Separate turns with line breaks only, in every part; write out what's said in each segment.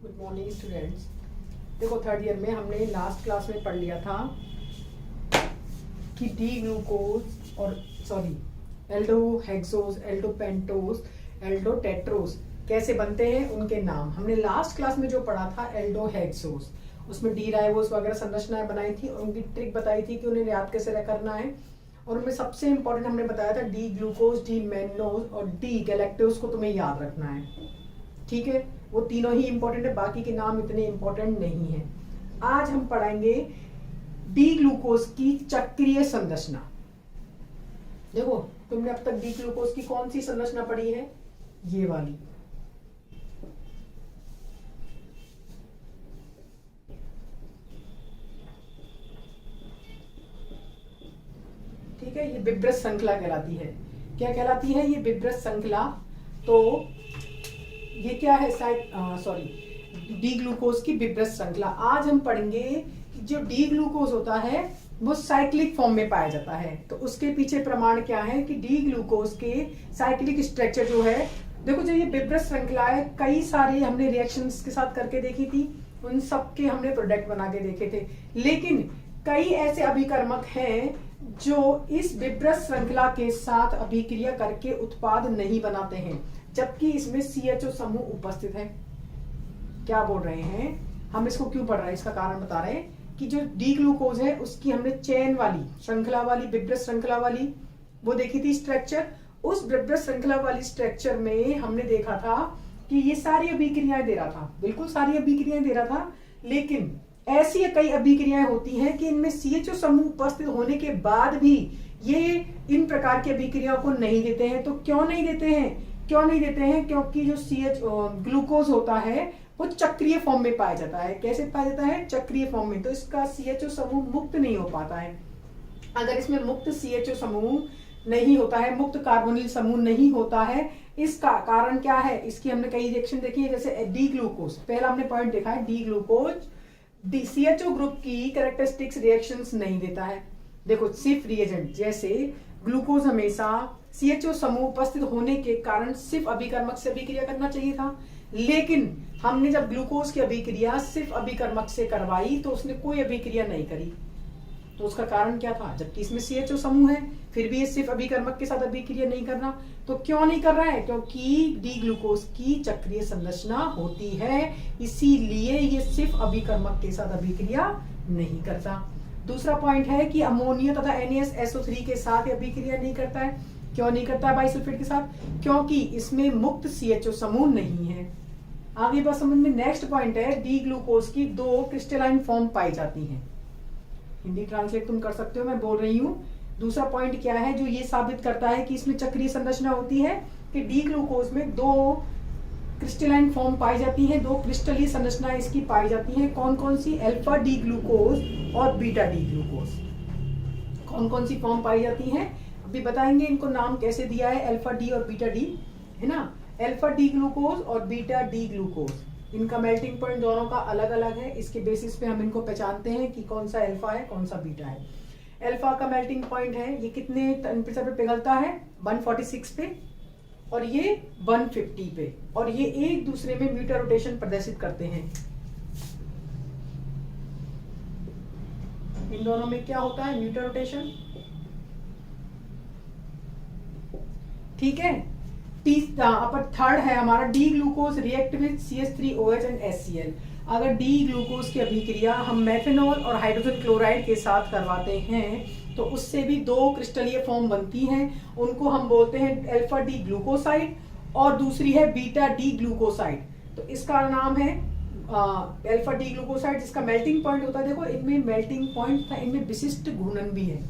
Good morning students. देखो third year में हमने लास्ट क्लास में पढ़ लिया था कि डी ग्लूकोज और एल्डोहेक्सोज, एल्डोपेंटोज, एल्डोटेट्रोज कैसे बनते हैं, उनके नाम हमने लास्ट क्लास में जो पढ़ा था एल्डोहेक्सोज, उसमें डी राइबोज वगैरह संरचनाएं बनाई थी और उनकी ट्रिक बताई थी कि उन्हें याद कैसे करना है। और उनमें सबसे इंपॉर्टेंट हमने बताया था डी ग्लूकोज, डी मैनोज और डी गैलेक्टोज को तुम्हें याद रखना है। ठीक है, वो तीनों ही इंपॉर्टेंट है, बाकी के नाम इतने इंपॉर्टेंट नहीं है। आज हम पढ़ेंगे डी ग्लूकोज की चक्रीय संरचना। देखो तुमने अब तक डी ग्लूकोज की कौन सी संरचना पढ़ी है? ये वाली। ठीक है, ये विब्रत श्रृंखला कहलाती है। क्या कहलाती है ये? विब्रत श्रृंखला। तो ये क्या है? डी ग्लूकोज की विब्रत श्रृंखला। आज हम पढ़ेंगे कि जो डी ग्लूकोज होता है वो साइक्लिक फॉर्म में पाया जाता है। तो उसके पीछे प्रमाण क्या है कि डी ग्लूकोज के साइक्लिक स्ट्रक्चर जो है, देखो जो ये विब्रत श्रृंखला है, कई सारे हमने रिएक्शंस के साथ करके देखी थी, उन सब के हमने प्रोडक्ट बना के देखे थे। लेकिन कई ऐसे अभिकर्मक हैं जो इस विब्रत श्रृंखला के साथ अभिक्रिया करके उत्पाद नहीं बनाते हैं, जबकि इसमें CHO समूह उपस्थित है। क्या बोल रहे हैं हम? इसको क्यों पढ़ रहे हैं, इसका कारण बता रहे हैं कि जो डी ग्लूकोज है उसकी हमने चेन वाली, श्रृंखला वाली, विब्रत श्रृंखला वाली वो देखी थी स्ट्रक्चर। उस विब्रत श्रृंखला वाली स्ट्रक्चर में हमने देखा था कि ये सारी अभिक्रियाएं दे रहा था, बिल्कुल सारी अभिक्रियाएं दे रहा था। लेकिन ऐसी कई अभिक्रियाएं होती हैं कि इनमें CHO समूह उपस्थित होने के बाद भी ये इन प्रकार की अभिक्रियाओं को नहीं देते हैं। तो क्यों नहीं देते हैं? क्योंकि जो ग्लूकोज होता है वो चक्रीय फॉर्म में पाया जाता है। कैसे पाया जाता है? चक्रीय फॉर्म में। तो इसका CHO समूह मुक्त नहीं हो पाता है। अगर इसमें मुक्त CHO समूह नहीं होता है, मुक्त कार्बोनिल समूह नहीं होता है, इसका कारण क्या है? इसकी हमने कई रिएक्शन देखी है। जैसे डी ग्लूकोज, पहला हमने पॉइंट देखा है, डी ग्लूकोज CHO ग्रुप की कैरेक्टरिस्टिक्स रिएक्शंस नहीं देता है। देखो सिर्फ रिएजेंट, जैसे ग्लूकोज हमेशा CHO समूह उपस्थित होने के कारण सिर्फ अभिकर्मक से अभिक्रिया करना चाहिए था, लेकिन हमने जब ग्लूकोज की अभिक्रिया सिर्फ अभिकर्मक से करवाई तो उसने कोई अभिक्रिया नहीं करी। तो उसका कारण क्या था? जबकि इसमें CHO समूह है, फिर भी ये सिर्फ अभिकर्मक के साथ अभिक्रिया नहीं करना। तो क्यों नहीं कर रहा है? क्योंकि डी ग्लूकोज की चक्रीय संरचना होती है, इसीलिए ये सिर्फ अभिकर्मक के साथ अभिक्रिया नहीं करता। दूसरा पॉइंट है कि अमोनिया तथा NaSO3 के साथ अभिक्रिया नहीं करता है। क्यों नहीं करता है बाइसल्फेट के साथ? क्योंकि इसमें मुक्त CHO समूह नहीं है। आगे बात समझ में। नेक्स्ट पॉइंट है डी ग्लूकोज की दो क्रिस्टलाइन फॉर्म पाई जाती हैं। हिंदी ट्रांसलेट तुम कर सकते हो, मैं बोल रही हूँ। दूसरा पॉइंट क्या है जो ये साबित करता है कि इसमें चक्रीय संरचना होती है कि डी ग्लूकोज में दो क्रिस्टलाइन फॉर्म पाई जाती है, दो क्रिस्टलीय संरचनाएं इसकी पाई जाती हैं। कौन कौन सी? अल्फा डी ग्लूकोज और बीटा डी ग्लूकोज। कौन कौन सी फॉर्म पाई जाती हैं अभी बताएंगे। इनको नाम कैसे दिया है, अल्फा डी और बीटा डी, है ना। अल्फा डी ग्लूकोज और बीटा डी ग्लूकोज, इनका मेल्टिंग पॉइंट दोनों का अलग अलग है। इसके बेसिस पे हम इनको पहचानते हैं कि कौन सा अल्फा है, कौन सा बीटा है। अल्फा का मेल्टिंग पॉइंट है, ये कितने टेम्परेचर पे पिघलता है? 146 पे, और ये 150 पे, और ये एक दूसरे में म्यूटर रोटेशन प्रदर्शित करते हैं। इन दोनों में क्या होता है? म्यूटर रोटेशन। ठीक है। थर्ड है हमारा D glucose react with CH3OH and HCl। अगर डी ग्लूकोज की अभिक्रिया हम मेथनॉल और हाइड्रोजन क्लोराइड के साथ करवाते हैं तो उससे भी दो क्रिस्टलीय फॉर्म बनती हैं। उनको हम बोलते हैं अल्फा डी ग्लूकोसाइड और दूसरी है बीटा डी ग्लूकोसाइड। तो इसका नाम है अल्फा डी ग्लूकोसाइड, जिसका मेल्टिंग पॉइंट होता है, देखो इनमें मेल्टिंग पॉइंट था, इनमें विशिष्ट घूर्णन भी है।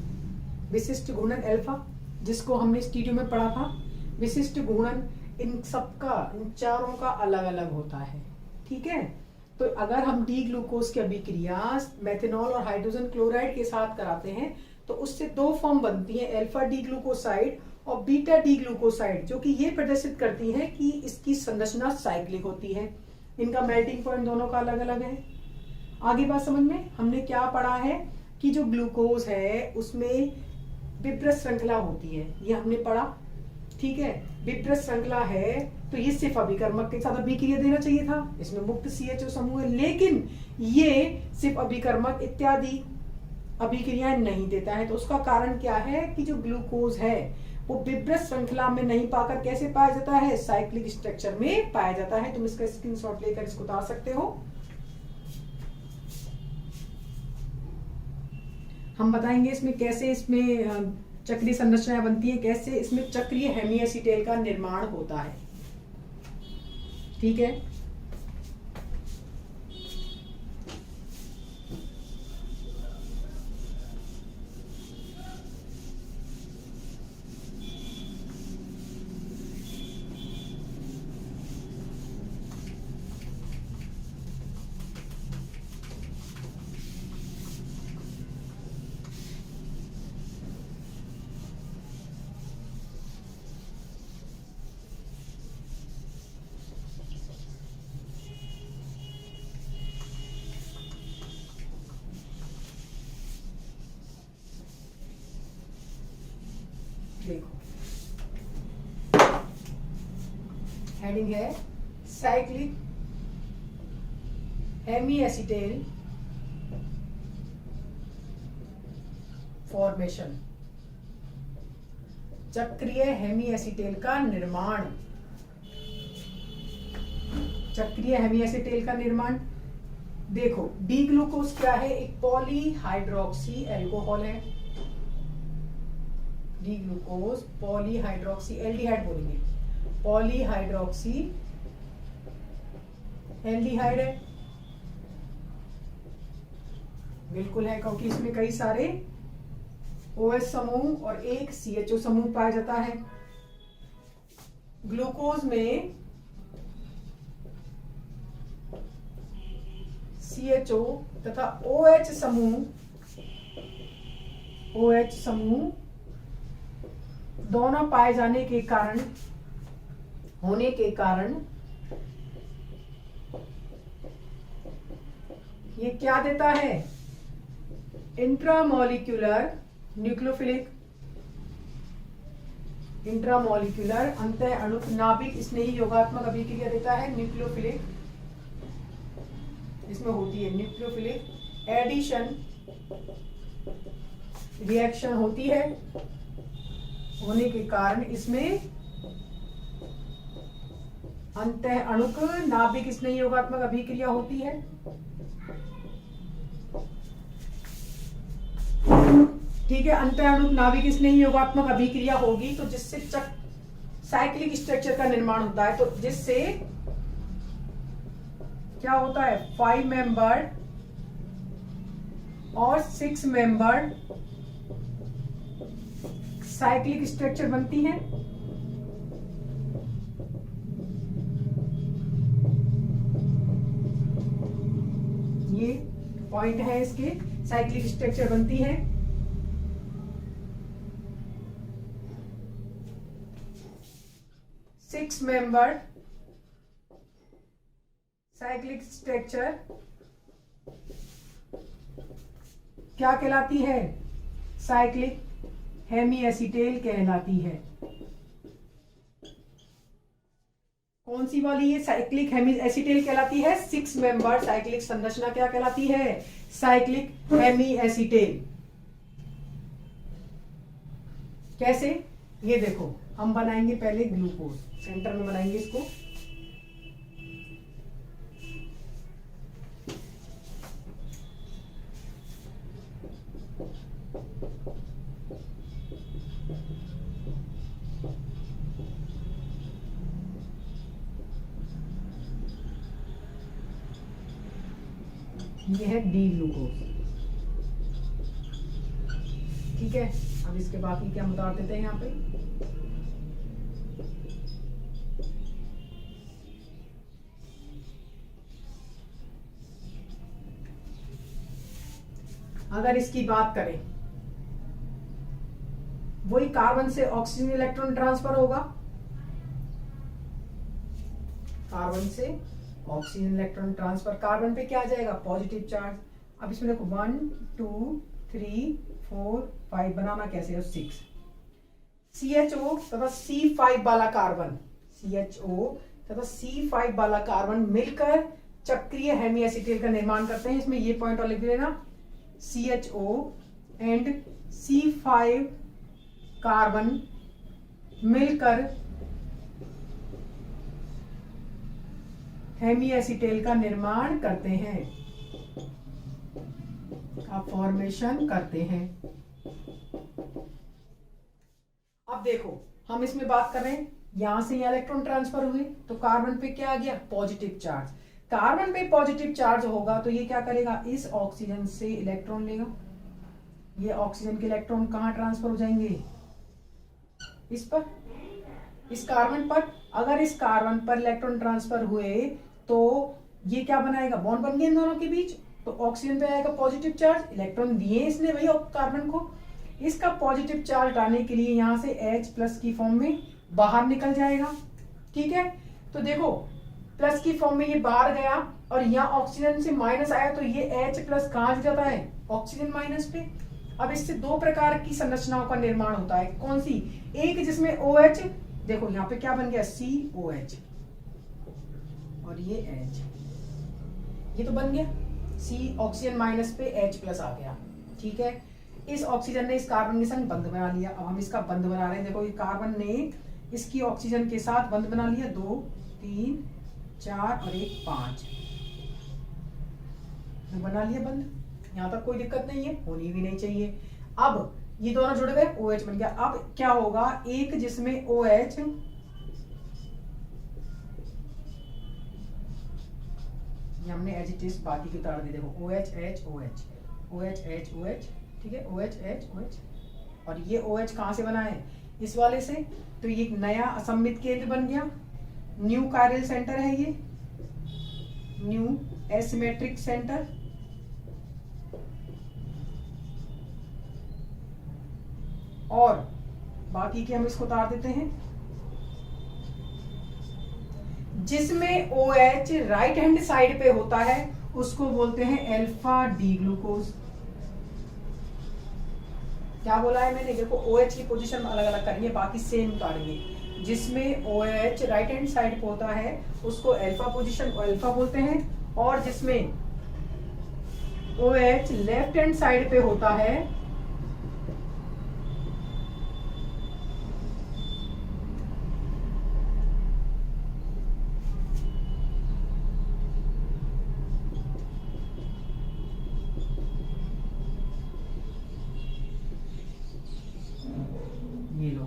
विशिष्ट घूर्णन अल्फा, जिसको हमने स्टूडियो में पढ़ा था, विशिष्ट घूर्णन इन सबका, इन चारों का अलग अलग होता है। ठीक है। तो अगर हम डी ग्लूकोज की अभिक्रिया मेथनॉल और हाइड्रोजन क्लोराइड के साथ कराते हैं तो उससे दो फॉर्म बनती है, अल्फा डी ग्लूकोसाइड और बीटा डी ग्लूकोसाइड, जो कि ये प्रदर्शित करती है कि इसकी संरचना साइक्लिक होती है। इनका मेल्टिंग पॉइंट दोनों का अलग अलग है। आगे बात समझ में। हमने क्या पढ़ा है कि जो ग्लूकोज है उसमें विब्रत श्रृंखला होती है, ये हमने पढ़ा। ठीक है, विब्रत श्रृंखला है तो ये सिर्फ अभिकर्मक के साथ अभिक्रिया देना चाहिए था, इसमें मुक्त CHO समूह है, लेकिन ये सिर्फ अभिकर्मक इत्यादि अभिक्रियाएं नहीं देता है। तो उसका कारण क्या है कि जो ग्लूकोज है वो विब्रत श्रृंखला में नहीं पाकर कैसे पाया जाता है, साइक्लिक स्ट्रक्चर में पाया जाता है। तुम इसका स्क्रीनशॉट लेकर इसको उतार सकते हो। हम बताएंगे इसमें कैसे इसमें चक्रीय संरचनाएं बनती है, कैसे इसमें चक्रीय हेमीएसीटेल का निर्माण होता है। ठीक है, देखो हेडिंग है साइक्लिक हेमीएसीटेल फॉर्मेशन, चक्रीय हेमीएसीटेल का निर्माण। चक्रीय हेमीएसीटेल का निर्माण देखो, डी ग्लूकोज क्या है, एक पॉलीहाइड्रोक्सी एल्कोहल है। डी ग्लूकोज पॉलीहाइड्रोक्सी एल्डिहाइड बोलेंगे, पॉलीहाइड्रोक्सी एल्डिहाइड है, बिल्कुल है, क्योंकि इसमें कई सारे OH समूह और एक CHO समूह पाया जाता है। ग्लूकोज में CHO तथा OH समूह दोनों पाए जाने के कारण ये क्या देता है, इंट्रामोलिक्यूलर अंतः अणुक नाभिक स्नेही योगात्मक अभिक्रिया देता है। न्यूक्लियोफिलिक इसमें होती है, न्यूक्लियोफिलिक एडिशन रिएक्शन होती है, होने के कारण इसमें अंतः अणुक नाभिक स्नेही योगात्मक अभिक्रिया होती है। ठीक है, अंतः अणुक नाभिक स्नेही योगात्मक अभिक्रिया होगी तो जिससे साइक्लिक स्ट्रक्चर का निर्माण होता है, तो जिससे क्या होता है, 5 मेंबर्ड और 6 मेंबर्ड साइक्लिक स्ट्रक्चर बनती है। ये पॉइंट है इसके, साइक्लिक स्ट्रक्चर बनती है। सिक्स मेंबर्ड साइक्लिक स्ट्रक्चर क्या कहलाती है, साइक्लिक हेमीएसीटेल कहलाती है। कौन सी वाली, ये साइक्लिक हेमीएसीटेल कहलाती है। 6 मेंबर साइक्लिक संरचना क्या कहलाती है, साइक्लिक हेमीएसीटेल। कैसे, ये देखो, हम बनाएंगे पहले ग्लूकोज, सेंटर में बनाएंगे इसको। ये है डी ग्लूकोज। ठीक है, अब इसके बाकी क्या बता देते हैं यहाँ पे। अगर इसकी बात करें, वही कार्बन से ऑक्सीजन इलेक्ट्रॉन ट्रांसफर होगा, कार्बन से ऑक्सीजन इलेक्ट्रॉन ट्रांसफर, कार्बन पे क्या आ जाएगा, पॉजिटिव चार्ज। अब इसमें देखो 1 2 3 4 5 बनाना कैसे है, 6 CHO तथा C5 वाला कार्बन, CHO तथा C5 वाला कार्बन मिलकर चक्रीय हेमी एसिटेट का निर्माण करते हैं। इसमें ये पॉइंट और लिख देना, CHO एंड C5 कार्बन मिलकर हेमी एसिटेल का निर्माण करते हैं, का फॉर्मेशन करते हैं। अब देखो हम इसमें बात कर रहे हैं, यहां से यहां इलेक्ट्रॉन ट्रांसफर हुए तो कार्बन पे क्या आ गया, पॉजिटिव चार्ज। कार्बन पे पॉजिटिव चार्ज होगा तो ये क्या करेगा, इस ऑक्सीजन से इलेक्ट्रॉन लेगा। ये ऑक्सीजन के इलेक्ट्रॉन कहां ट्रांसफर हो जाएंगे, इस पर, इस कार्बन पर। अगर इस कार्बन पर इलेक्ट्रॉन ट्रांसफर हुए तो ये क्या बनाएगा, बॉन्ड बन गए इन दोनों के बीच, तो ऑक्सीजन पे आएगा पॉजिटिव चार्ज, इलेक्ट्रॉन दिए इसने वही कार्बन को। इसका पॉजिटिव चार्ज लाने के लिए यहां से H+ की फॉर्म में बाहर निकल जाएगा। ठीक है, तो देखो प्लस की फॉर्म में ये बाहर गया और यहाँ ऑक्सीजन से माइनस आया तो ये H+ कहां जाता है, ऑक्सीजन माइनस पे। अब इससे दो प्रकार की संरचनाओं का निर्माण होता है, कौन सी, एक जिसमें OH, देखो यहाँ पे क्या बन गया, COH और ये H, ये तो बन गया C, ऑक्सीजन माइनस पे H+ आ गया। ठीक है, इस ऑक्सीजन ने इस कार्बन के संग बंध बना लिया। अब हम इसका बंध बना रहे हैं, देखो ये कार्बन ने इसकी ऑक्सीजन के साथ बंध बना लिया, 2 3 4 और 1 5 बना लिया बंध। यहां तक कोई दिक्कत नहीं है, होनी भी नहीं चाहिए। अब ये दोनों जुड़ गए, OH बन गया। अब क्या होगा, एक जिसमें OH हमने एज इट इज बाकी की उतार दी, देखो OH H OH OH H OH, ठीक है, OH H OH, और ये OH कहां से बना है, इस वाले से, तो ये एक नया असममित केंद्र बन गया, न्यू कायरल सेंटर है ये, न्यू एसिमेट्रिक सेंटर। और बाकी के हम इसको उतार देते हैं। जिसमें OH राइट हैंड साइड पे होता है उसको बोलते हैं अल्फा डी ग्लूकोज। क्या बोला है मैंने, देखो OH की पोजीशन अलग अलग करेंगे, बाकी सेम करेंगे। जिसमें OH राइट हैंड साइड पे होता है उसको अल्फा पोजीशन अल्फा बोलते हैं, और जिसमें OH लेफ्ट हैंड साइड पे होता है ये लो,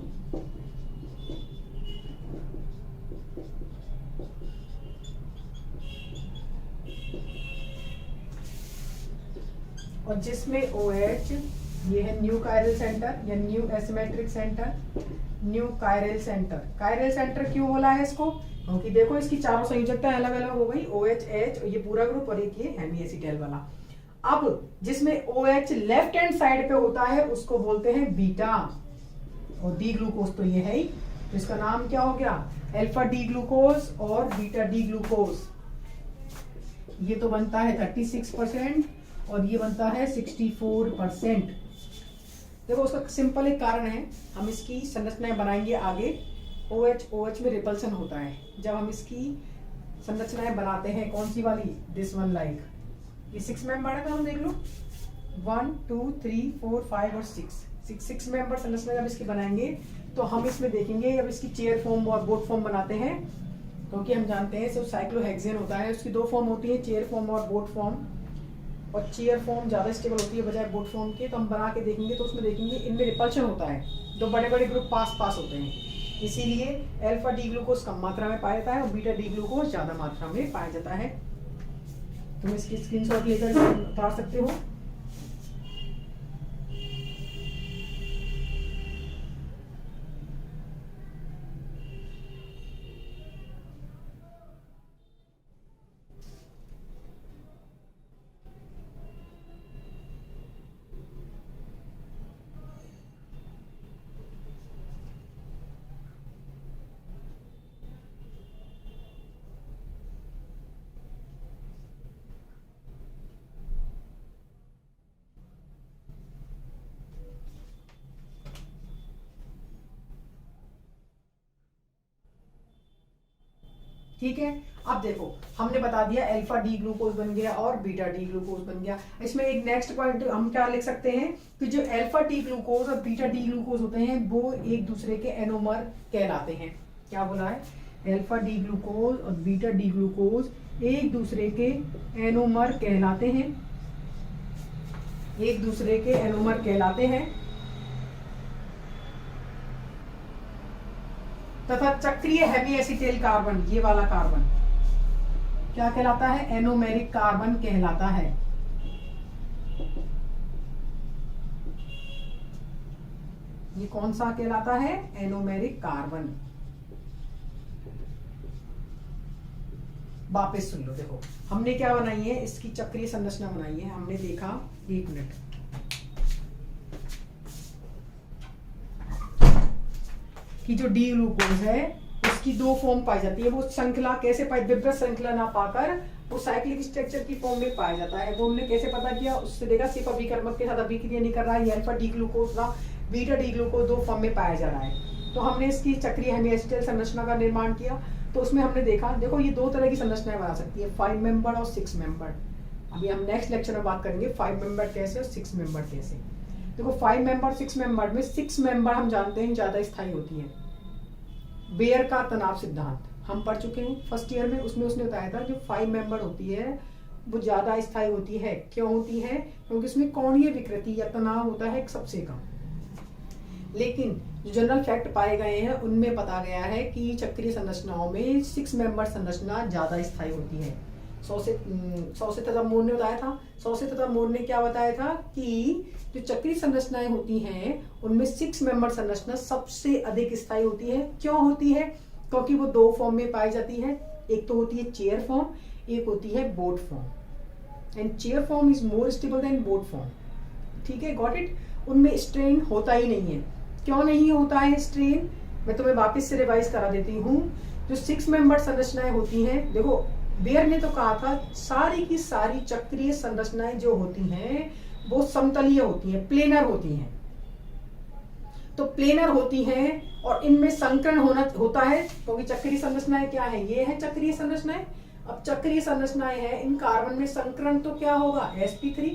और जिसमें OH ये है न्यू कायरल सेंटर या new asymmetric centre, new chiral centre. Chiral centre क्यों बोला है इसको, क्योंकि देखो इसकी चारों संयोजकताएं अलग अलग हो गई, OH H ये पूरा ग्रुप और एक ये हेमी एसिटेल वाला। अब जिसमें OH लेफ्ट हैंड साइड पे होता है उसको बोलते हैं बीटा, और डी ग्लूकोज तो ये है ही, तो इसका नाम क्या हो गया, अल्फा डी ग्लूकोज और बीटा डी ग्लूकोज। ये तो बनता है 36% और ये बनता है 64%। देखो उसका सिंपल एक कारण है, हम इसकी संरचनाएं बनाएंगे आगे। OH में रिपल्सन होता है, जब हम इसकी संरचनाएं बनाते हैं, कौन सी वाली, दिस वन, लाइक ये 6 मेंबर है, हम देख लो 1 2 3 4 5 और 6 मेंबर संरचना जब इसकी बनाएंगे तो हम इसमें देखेंगे, जब इसकी चेयर फॉर्म और बोट फॉर्म बनाते हैं, क्योंकि हम जानते हैं सिर्फ साइक्लोहेक्सेन होता है, उसकी 2 फॉर्म होती है, चेयर फॉर्म और बोट फॉर्म, और चेयर फॉर्म ज्यादा स्टेबल होती है बजाय बोट फॉर्म के। तो हम बना के देखेंगे तो उसमें देखेंगे इनमें रिपल्शन होता है, दो बड़े बड़े ग्रुप पास पास होते हैं, इसीलिए अल्फा डी ग्लूकोज कम मात्रा में पाया जाता है और बीटा डी ग्लूकोज ज्यादा मात्रा में पाया जाता है। तुम इसकी स्क्रीनशॉट लेकर उतार सकते हो। ठीक है। अब देखो हमने बता दिया अल्फा डी ग्लूकोज बन गया और बीटा डी ग्लूकोज बन गया। इसमें एक नेक्स्ट पॉइंट हम क्या लिख सकते हैं कि जो अल्फा डी ग्लूकोज और बीटा डी ग्लूकोज होते हैं वो एक दूसरे के एनोमर कहलाते हैं। क्या बोला है? अल्फा डी ग्लूकोज और बीटा डी ग्लूकोज एक दूसरे के एनोमर कहलाते हैं, एक दूसरे के एनोमर कहलाते हैं। तथा चक्रीय हेवी एसिटाइल कार्बन, ये वाला कार्बन क्या कहलाता है? एनोमेरिक कार्बन कहलाता है। ये कौन सा कहलाता है? Anomeric carbon. वापस सुन लो, देखो हमने क्या बनाई है, इसकी चक्रीय संरचना बनाई है। हमने देखा, एक मिनट, कि जो डी ग्लूकोज है उसकी दो फॉर्म पाई जाती है। वो श्रृंखला कैसे पाई? विब्रत श्रृंखला ना पाकर वो साइक्लिक स्ट्रक्चर की फॉर्म में पाया जाता है। वो हमने कैसे पता किया? उससे देखा सिर्फ अभिकर्मक के साथ अभिक्रिया नहीं कर रहा है, अल्फा डी ग्लूकोज ना बीटा डी ग्लूकोज दो फॉर्म में पाया जा रहा है। तो हमने इसकी चक्रीय हेमी एसिटाइल संरचना का निर्माण किया। तो उसमें हमने देखा, देखो ये दो तरह की संरचनाएं बना सकती है, 5 मेंबर और 6 मेंबर। अभी हम नेक्स्ट लेक्चर में बात करेंगे 5 मेंबर कैसे और 6 मेंबर कैसे। देखो 5 मेंबर 6 मेंबर में 6 मेंबर हम जानते हैं ज्यादा स्थायी होती है। बेयर का तनाव सिद्धांत हम पढ़ चुके हैं फर्स्ट ईयर में, उसमें उसने बताया था जो 5 मेंबर होती है वो ज्यादा स्थायी होती है। क्यों होती है? क्योंकि उसमें कोणीय विकृति या तनाव होता है सबसे कम। लेकिन जो जनरल फैक्ट पाए गए हैं उनमें पता गया है कि चक्रीय संरचनाओं में 6 मेंबर संरचना ज्यादा स्थायी होती है। सौसे तथा मोर ने बताया था, सौसे तथा मोर ने क्या बताया था कि जो चक्रीय संरचनाएं होती हैं उनमें 6 मेंबर संरचना सबसे अधिक स्थायी होती है। क्यों होती है? क्योंकि वो दो फॉर्म में पाई जाती है। एक तो होती है चेयर फॉर्म, एक होती है boat form. And chair form is more stable then boat form. ठीक है, गॉट इट। उनमें स्ट्रेन होता ही नहीं है। क्यों नहीं होता है स्ट्रेन? मैं तुम्हें वापस से रिवाइज करा देती हूँ। जो 6 मेंबर संरचनाएं होती हैं, देखो बेयर ने तो कहा था सारी की सारी चक्रीय संरचनाएं जो होती हैं वो समतलीय होती हैं, प्लेनर होती हैं। तो प्लेनर होती हैं और इनमें संकरण होता है, क्योंकि चक्रीय संरचनाएं क्या है? ये है चक्रीय संरचनाएं। अब चक्रीय संरचनाएं हैं, इन कार्बन में संकरण तो क्या होगा? sp3,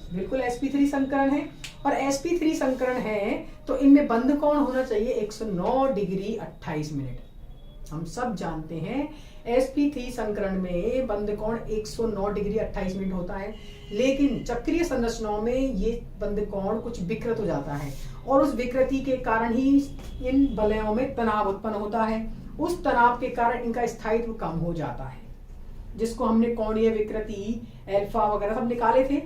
बिल्कुल sp3 संकरण है। और sp3 संकरण है तो इनमें बंध कोण होना चाहिए 109 डिग्री 28 मिनट। हम सब जानते हैं sp3 संकरण में बंध कोण 109 डिग्री 28 मिनट होता है। लेकिन चक्रीय संरचनाओं में ये बंध कोण कुछ विकृत हो जाता है और उस विकृति के कारण ही इन वलयों में तनाव उत्पन्न होता है। उस तनाव के कारण इनका स्थायित्व कम हो जाता है, जिसको हमने कोणीय विकृति अल्फा वगैरह सब निकाले थे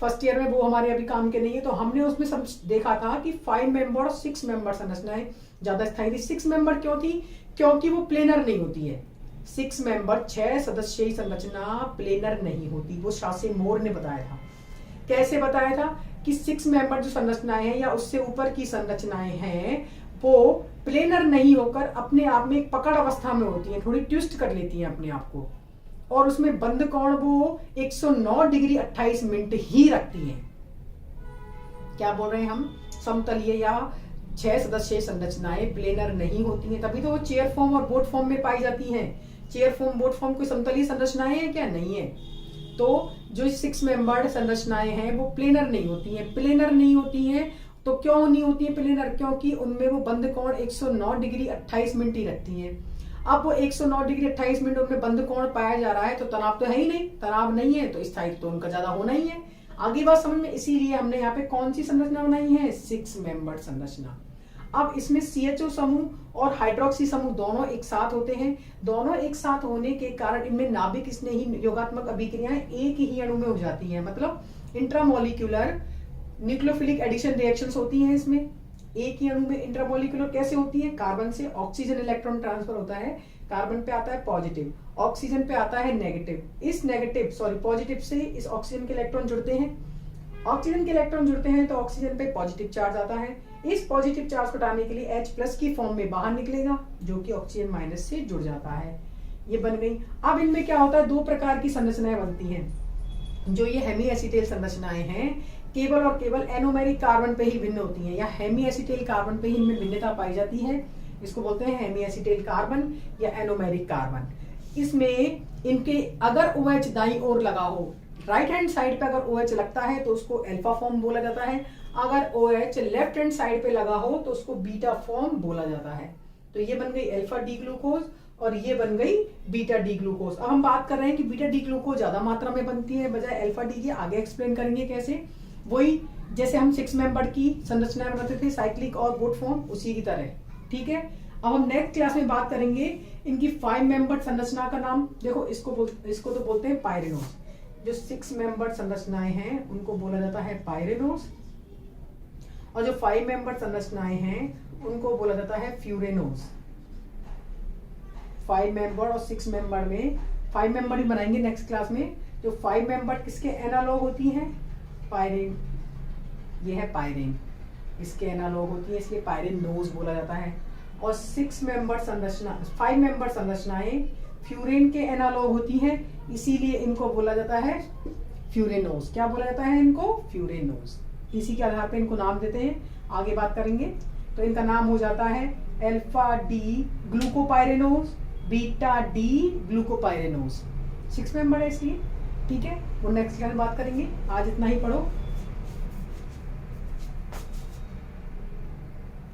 फर्स्ट ईयर में। वो हमारे अभी काम के नहीं है। तो हमने उसमें सब देखा था कि 5 मेंबर और 6 मेंबर संरचनाएं ज्यादा स्थायी थी। 6 मेंबर क्यों थी? क्योंकि वो प्लेनर नहीं होती है। 6 मेंबर 6 सदस्यीय संरचना प्लेनर नहीं होती। वो शासे मोर ने बताया था। कैसे बताया था? कि 6 मेंबर जो संरचनाएं हैं या उससे ऊपर की संरचनाएं हैं वो प्लेनर नहीं होकर अपने आप में एक पकड़ अवस्था में होती है, थोड़ी ट्विस्ट कर लेती है अपने आप को, और उसमें बंध कोण वो 109 डिग्री 28 मिनट ही रखती है। क्या बोल रहे हैं हम? समतलीय या 6 सदस्यीय संरचनाएं प्लेनर नहीं होती हैं, तभी तो वो चेयर फॉर्म और बोट फॉर्म में पाई जाती हैं। चेयर फॉर्म बोट फॉर्म कोई समतलीय संरचनाएं हैं क्या? नहीं है। तो जो 6 मेंबर्ड संरचनाएं हैं वो प्लेनर नहीं होती हैं। प्लेनर नहीं होती हैं तो क्यों नहीं होती है प्लेनर? क्योंकि उनमें वो बंध कोण 109 डिग्री 28 मिनट ही रखती हैं। अब वो 109 डिग्री 28 मिनट उनमें बंध कोण पाया जा रहा है तो तनाव तो है ही नहीं। तनाव नहीं है तो स्थायित्व तो उनका ज्यादा होना ही है। आगे बात समझ में, इसीलिए हमने यहाँ पे कौन सी संरचना बनाई है? 6 मेंबर्ड संरचना। अब इसमें CHO समूह और हाइड्रोक्सी समूह दोनों एक साथ होते हैं। दोनों एक साथ होने के कारण इनमें नाभिक स्नेही योगात्मक अभिक्रियाएं एक ही अणु में हो जाती हैं। मतलब इंट्रामोलिक्यूलर न्यूक्लियोफिलिक एडिशन रिएक्शंस होती हैं इसमें एक ही अणु में। इंट्रामोलिक्यूलर कैसे होती है? कार्बन से ऑक्सीजन इलेक्ट्रॉन ट्रांसफर होता है। कार्बन पे आता है पॉजिटिव, ऑक्सीजन पे आता है नेगेटिव। इस पॉजिटिव से इस ऑक्सीजन के इलेक्ट्रॉन जुड़ते हैं। ऑक्सीजन के इलेक्ट्रॉन जुड़ते हैं तो ऑक्सीजन पे पॉजिटिव चार्ज आता है। इस पॉजिटिव चार्ज को हटाने के लिए H+ की फॉर्म में बाहर निकलेगा, जो कि ऑक्सीजन माइनस से जुड़ जाता है। ये बन गई। अब इनमें क्या होता है? दो प्रकार की संरचनाएं बनती हैं। जो ये हेमी एसिटाइल संरचनाएं हैं केवल और केवल एनोमेरिक कार्बन पे ही भिन्न होती हैं, या हेमी एसिटाइल कार्बन पे ही इनमें भिन्नता पाई जाती है। इसको बोलते हैं हेमी एसिटाइल कार्बन या एनोमेरिक कार्बन। इसमें इनके अगर OH दाईं ओर लगा हो, राइट हैंड साइड पे अगर OH लगता है तो उसको अल्फा फॉर्म बोला जाता है, अगर OH लेफ्ट हैंड साइड पे लगा हो तो उसको बीटा फॉर्म बोला जाता है। तो ये बन गई अल्फा डी ग्लूकोज और ये बन गई बीटा डी ग्लूकोज। अब हम बात कर रहे हैं कि बीटा डी ग्लूकोज ज्यादा मात्रा में बनती है बजाय अल्फा डी के, आगे एक्सप्लेन करेंगे कैसे। वही जैसे हम 6 मेंबर की संरचना बनाते थे साइक्लिक और गुड फॉर्म, उसी की तरह, ठीक है। अब हम नेक्स्ट क्लास में बात करेंगे इनकी 5 मेंबर संरचना का नाम। देखो इसको तो बोलते हैं पायरेनोस। जो 6 मेंबर संरचनाएं हैं उनको बोला जाता है पायरेनोस, और जो 5 मेंबर संरचनाएं हैं उनको बोला जाता है फ्यूरेनोस। 5 मेंबर और 6 मेंबर में 5 मेंबर ही बनाएंगे नेक्स्ट क्लास में। जो 5 मेंबर किसके एनालॉग होती हैं? पायरेन, ये है पायरेन, इसके एनालॉग होती है, इसलिए पायरेनोस बोला जाता है। और 6 मेंबर संरचना 5 मेंबर संरचनाएं फ्यूरेन के एनालॉग होती हैं, इसीलिए इनको बोला जाता है फ्यूरेनोस। क्या बोला जाता है इनको? फ्यूरेनोस। इसी के आधार पर इनको नाम देते हैं, आगे बात करेंगे। तो इनका नाम हो जाता है alpha D glucopyranose, beta D glucopyranose. 6 member है इसलिए, ठीक है। वो नेक्स्ट क्लास में बात करेंगे, आज इतना ही पढ़ो।